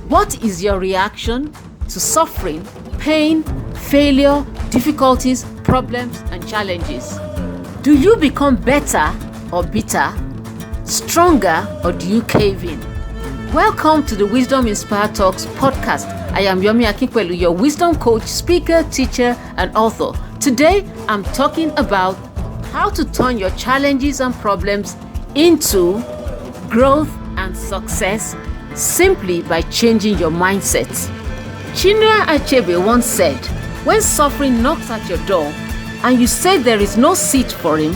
What is your reaction to suffering, pain, failure, difficulties, problems, and challenges? Do you become better or bitter? Stronger, or do you cave in? Welcome to the Wisdom Inspired Talks podcast. I am Yomi Akinpelu, your wisdom coach, speaker, teacher, and author. Today, I'm talking about how to turn your challenges and problems into growth and success simply by changing your mindset. Chinua Achebe once said, when suffering knocks at your door and you say there is no seat for him,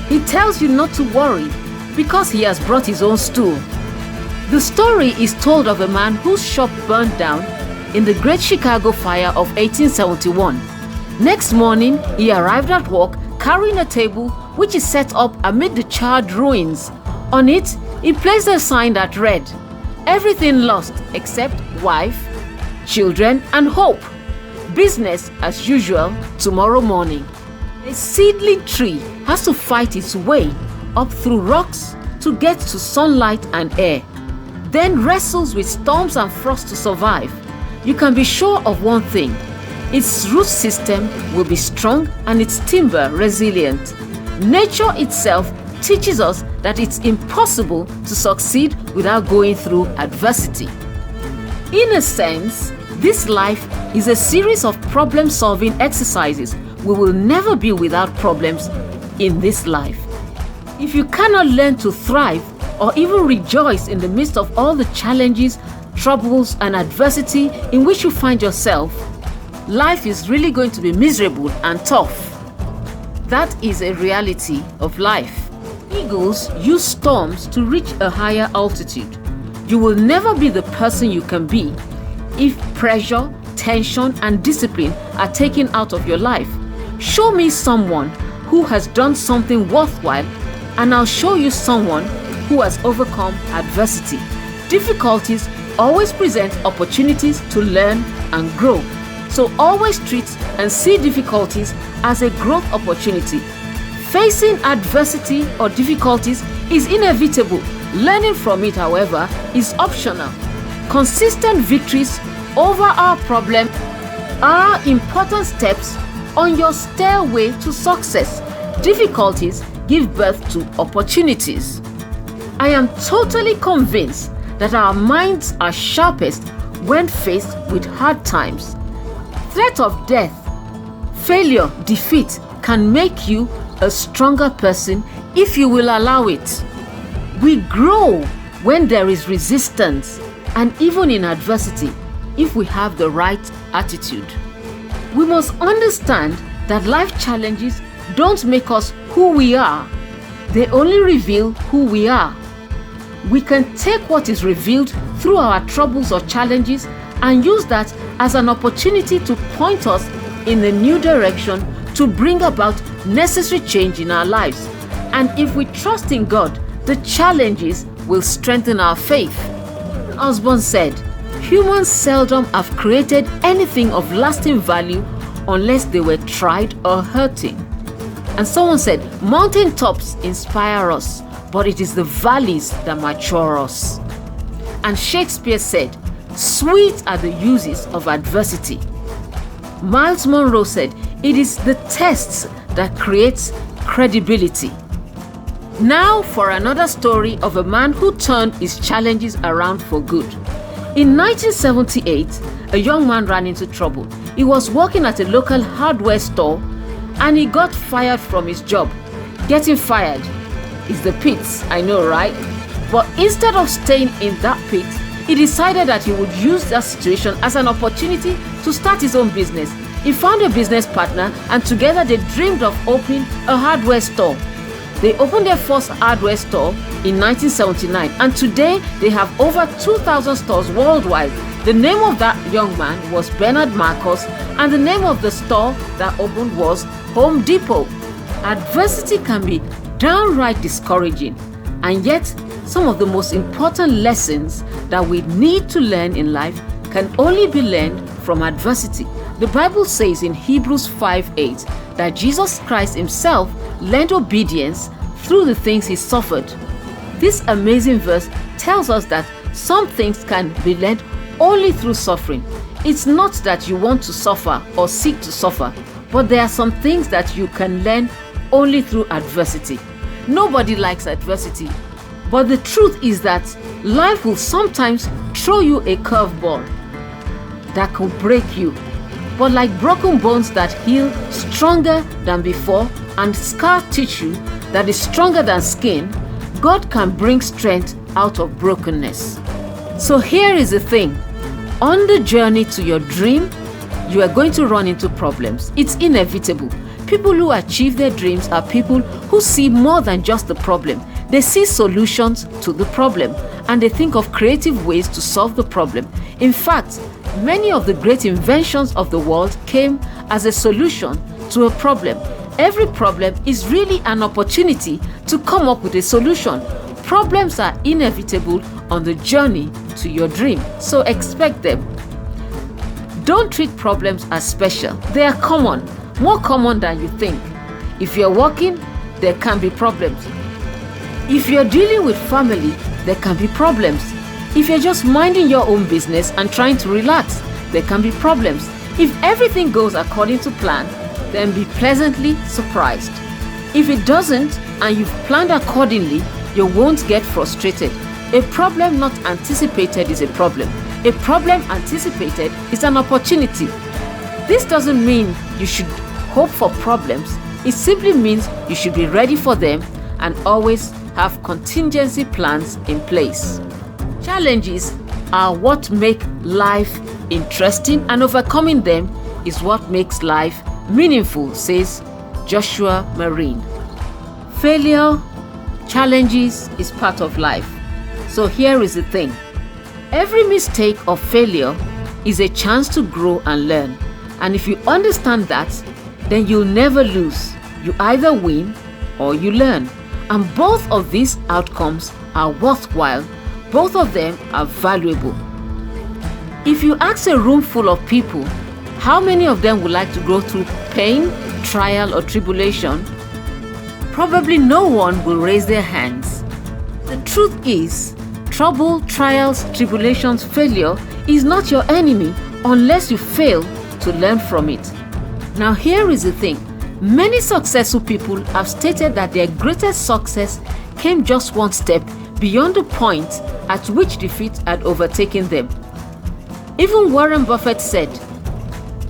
he tells you not to worry because he has brought his own stool. The story is told of a man whose shop burned down in the Great Chicago Fire of 1871. Next morning, he arrived at work carrying a table which is set up amid the charred ruins. On it, he placed a sign that read, "Everything lost except wife, children, and hope. Business as usual tomorrow morning." A seedling tree has to fight its way up through rocks to get to sunlight and air, then wrestles with storms and frost to survive. You can be sure of one thing: its root system will be strong and its timber resilient. Nature itself teaches us that it's impossible to succeed without going through adversity. In a sense, this life is a series of problem-solving exercises. We will never be without problems in this life. If you cannot learn to thrive or even rejoice in the midst of all the challenges, troubles, and adversity in which you find yourself, life is really going to be miserable and tough. That is a reality of life. Eagles use storms to reach a higher altitude. You will never be the person you can be if pressure, tension, and discipline are taken out of your life. Show me someone who has done something worthwhile, and I'll show you someone who has overcome adversity. Difficulties always present opportunities to learn and grow. So always treat and see difficulties as a growth opportunity. Facing adversity or difficulties is inevitable. Learning from it, however, is optional. Consistent victories over our problems are important steps on your stairway to success. Difficulties give birth to opportunities. I am totally convinced that our minds are sharpest when faced with hard times. Threat of death, failure, defeat can make you a stronger person if you will allow it. We grow when there is resistance and even in adversity if we have the right attitude. We must understand that life challenges don't make us who we are. They only reveal who we are. We can take what is revealed through our troubles or challenges and use that as an opportunity to point us in a new direction to bring about necessary change in our lives. And if we trust in God, the challenges will strengthen our faith. Osborne said, "Humans seldom have created anything of lasting value unless they were tried or hurting." And someone said, "Mountaintops inspire us, but it is the valleys that mature us." And Shakespeare said, "Sweet are the uses of adversity." Miles Monroe said, "It is the tests that creates credibility." Now for another story of a man who turned his challenges around for good. In 1978, a young man ran into trouble. He was working at a local hardware store and he got fired from his job. Getting fired is the pits, I know, right? But instead of staying in that pit, he decided that he would use that situation as an opportunity to start his own business. He found a business partner and together they dreamed of opening a hardware store. They opened their first hardware store in 1979 and today they have over 2,000 stores worldwide. The name of that young man was Bernard Marcus and the name of the store that opened was Home Depot. Adversity can be downright discouraging, and yet some of the most important lessons that we need to learn in life can only be learned from adversity. The Bible says in Hebrews 5:8 that Jesus Christ himself learned obedience through the things he suffered. This amazing verse tells us that some things can be learned only through suffering. It's not that you want to suffer or seek to suffer, but there are some things that you can learn only through adversity. Nobody likes adversity, but the truth is that life will sometimes throw you a curveball that could break you. But like broken bones that heal stronger than before and scar tissue that is stronger than skin, God can bring strength out of brokenness. So here is the thing. On the journey to your dream, you are going to run into problems. It's inevitable. People who achieve their dreams are people who see more than just the problem. They see solutions to the problem and they think of creative ways to solve the problem. In fact, many of the great inventions of the world came as a solution to a problem. Every problem is really an opportunity to come up with a solution. Problems are inevitable on the journey to your dream, so expect them. Don't treat problems as special. They are common, more common than you think. If you're working, there can be problems. If you're dealing with family, there can be problems. If you're just minding your own business and trying to relax, there can be problems. If everything goes according to plan, then be pleasantly surprised. If it doesn't and you've planned accordingly, you won't get frustrated. A problem not anticipated is a problem. A problem anticipated is an opportunity. This doesn't mean you should hope for problems. It simply means you should be ready for them and always have contingency plans in place. Challenges are what make life interesting, and overcoming them is what makes life meaningful, says Joshua Marine. Failure, challenges is part of life. So here is the thing. Every mistake or failure is a chance to grow and learn. And if you understand that, then you'll never lose. You either win or you learn. And both of these outcomes are worthwhile. Both of them are valuable. If you ask a room full of people, how many of them would like to go through pain, trial, or tribulation? Probably no one will raise their hands. The truth is, trouble, trials, tribulations, failure is not your enemy unless you fail to learn from it. Now here is the thing. Many successful people have stated that their greatest success came just one step beyond the point at which defeat had overtaken them. Even Warren Buffett said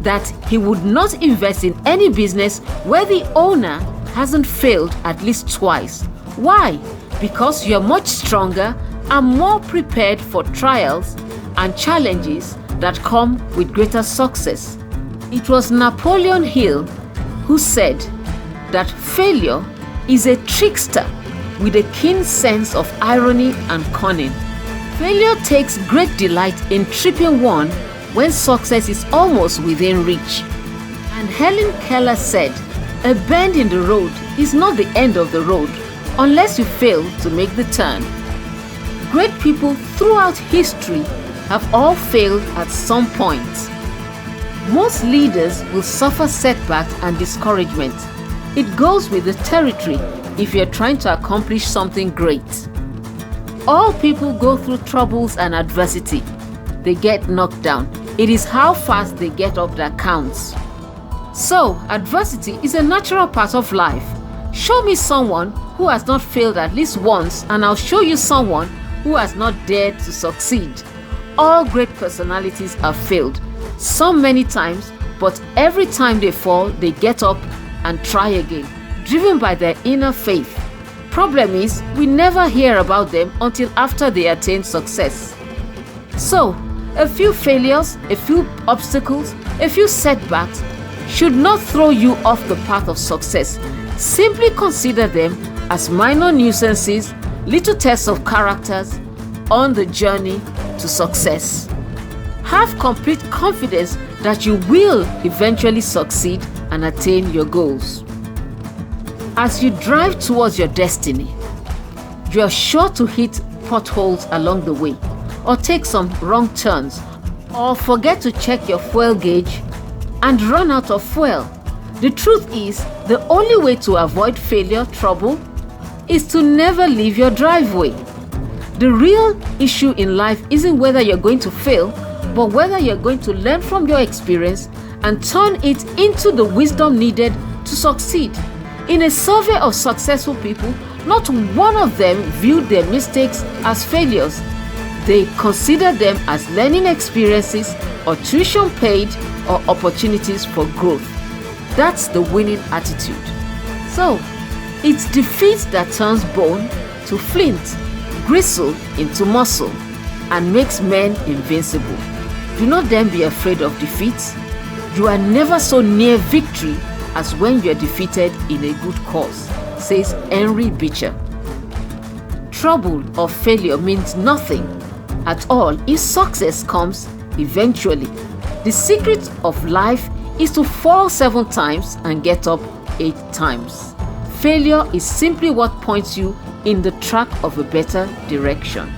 that he would not invest in any business where the owner hasn't failed at least twice. Why? Because you are much stronger and more prepared for trials and challenges that come with greater success. It was Napoleon Hill who said that failure is a trickster with a keen sense of irony and cunning. Failure takes great delight in tripping one when success is almost within reach. And Helen Keller said, "A bend in the road is not the end of the road unless you fail to make the turn." Great people throughout history have all failed at some point. Most leaders will suffer setbacks and discouragement. It goes with the territory if you're trying to accomplish something great. All people go through troubles and adversity. They get knocked down. It is how fast they get up that counts. So, adversity is a natural part of life. Show me someone who has not failed at least once, and I'll show you someone who has not dared to succeed. All great personalities have failed, some many times, but every time they fall, they get up and try again, driven by their inner faith. Problem is, we never hear about them until after they attain success. So, a few failures, a few obstacles, a few setbacks should not throw you off the path of success. Simply consider them as minor nuisances, little tests of characters on the journey to success. Have complete confidence that you will eventually succeed and attain your goals. As you drive towards your destiny, you are sure to hit potholes along the way, or take some wrong turns, or forget to check your fuel gauge and run out of fuel. The truth is, the only way to avoid failure, trouble, is to never leave your driveway. The real issue in life isn't whether you're going to fail, but whether you're going to learn from your experience and turn it into the wisdom needed to succeed. In a survey of successful people, not one of them viewed their mistakes as failures. They considered them as learning experiences or tuition paid or opportunities for growth. That's the winning attitude. So, it's defeat that turns bone to flint, gristle into muscle, and makes men invincible. Do not then be afraid of defeat. You are never so near victory as when you are defeated in a good cause, says Henry Beecher. Trouble or failure means nothing at all if success comes eventually. The secret of life is to fall 7 times and get up 8 times. Failure is simply what points you in the track of a better direction.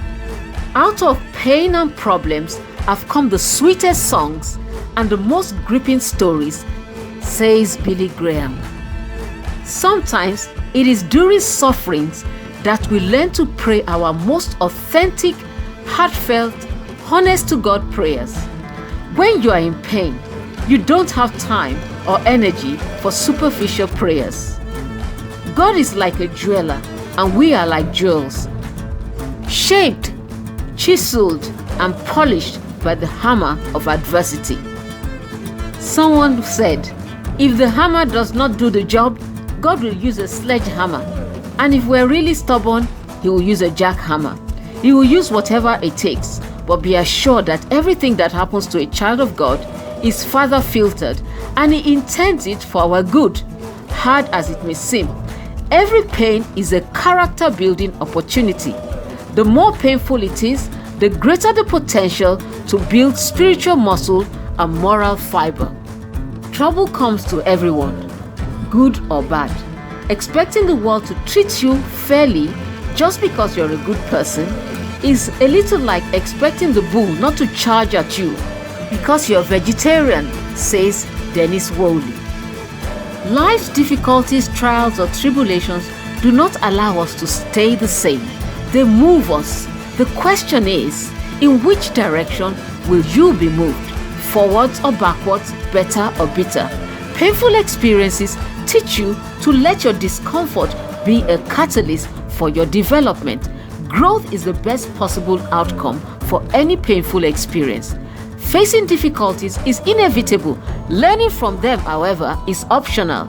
Out of pain and problems have come the sweetest songs and the most gripping stories, says Billy Graham. Sometimes it is during sufferings that we learn to pray our most authentic, heartfelt, honest-to-God prayers. When you are in pain, you don't have time or energy for superficial prayers. God is like a jeweler, and we are like jewels, shaped, chiseled, and polished by the hammer of adversity. Someone said, if the hammer does not do the job, God will use a sledgehammer. And if we're really stubborn, He will use a jackhammer. He will use whatever it takes, but be assured that everything that happens to a child of God is Father filtered, and He intends it for our good, hard as it may seem. Every pain is a character building opportunity. The more painful it is, the greater the potential to build spiritual muscle and moral fiber. Trouble comes to everyone, good or bad. Expecting the world to treat you fairly just because you're a good person is a little like expecting the bull not to charge at you because you're a vegetarian, says Dennis Woolley. Life's difficulties, trials, or tribulations do not allow us to stay the same. They move us. The question is, in which direction will you be moved? Forwards or backwards, better or bitter? Painful experiences teach you to let your discomfort be a catalyst for your development. Growth is the best possible outcome for any painful experience. Facing difficulties is inevitable. Learning from them, however, is optional.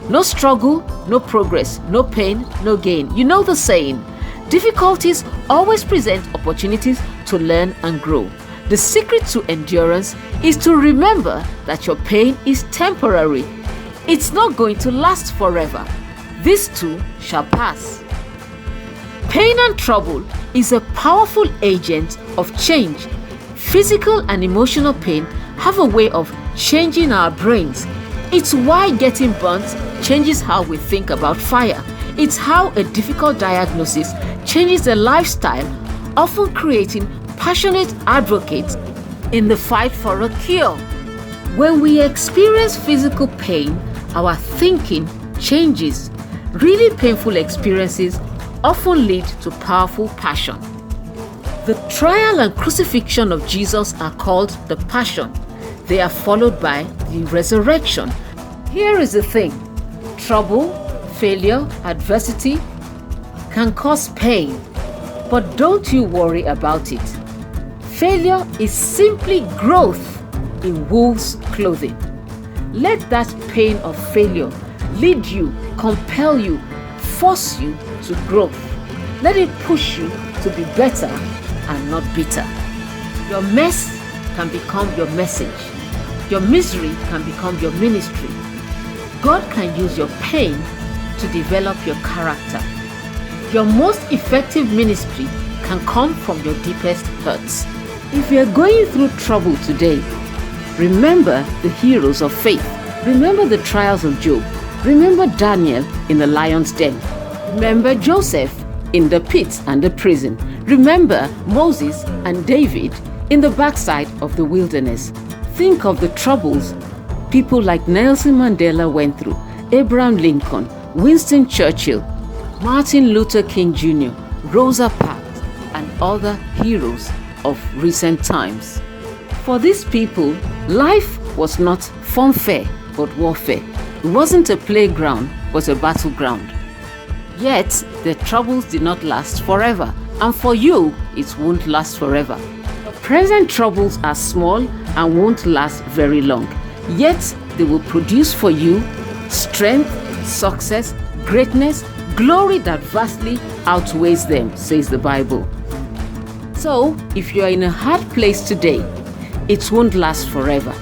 No struggle, no progress. No pain, no gain. You know the saying. Difficulties always present opportunities to learn and grow. The secret to endurance is to remember that your pain is temporary. It's not going to last forever. This too shall pass. Pain and trouble is a powerful agent of change. Physical and emotional pain have a way of changing our brains. It's why getting burnt changes how we think about fire. It's how a difficult diagnosis changes the lifestyle, often creating passionate advocates in the fight for a cure. When we experience physical pain, our thinking changes. Really painful experiences often lead to powerful passion. The trial and crucifixion of Jesus are called the Passion. They are followed by the resurrection. Here is the thing: trouble, failure, adversity can cause pain, but don't you worry about it. Failure is simply growth in wolf's clothing. Let that pain of failure lead you, compel you, force you to growth. Let it push you to be better and not bitter. Your mess can become your message. Your misery can become your ministry. God can use your pain to develop your character. Your most effective ministry can come from your deepest hurts. If you are going through trouble today, remember the heroes of faith. Remember the trials of Job. Remember Daniel in the lion's den. Remember Joseph in the pit and the prison. Remember Moses and David in the backside of the wilderness. Think of the troubles people like Nelson Mandela went through, Abraham Lincoln, Winston Churchill, Martin Luther King Jr., Rosa Parks, and other heroes of recent times. For these people, life was not funfair but warfare. It wasn't a playground but a battleground. Yet, their troubles did not last forever, and for you, it won't last forever. Present troubles are small and won't last very long, yet they will produce for you strength, success, greatness, glory that vastly outweighs them, says the Bible. So, if you are in a hard place today, it won't last forever.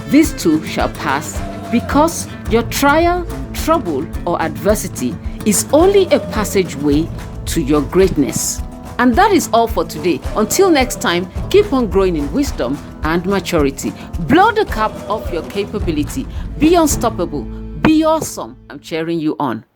This too shall pass, because your trial, trouble, or adversity is only a passageway to your greatness. And that is all for today. Until next time, keep on growing in wisdom and maturity. Blow the cap off your capability. Be unstoppable. Be awesome. I'm cheering you on.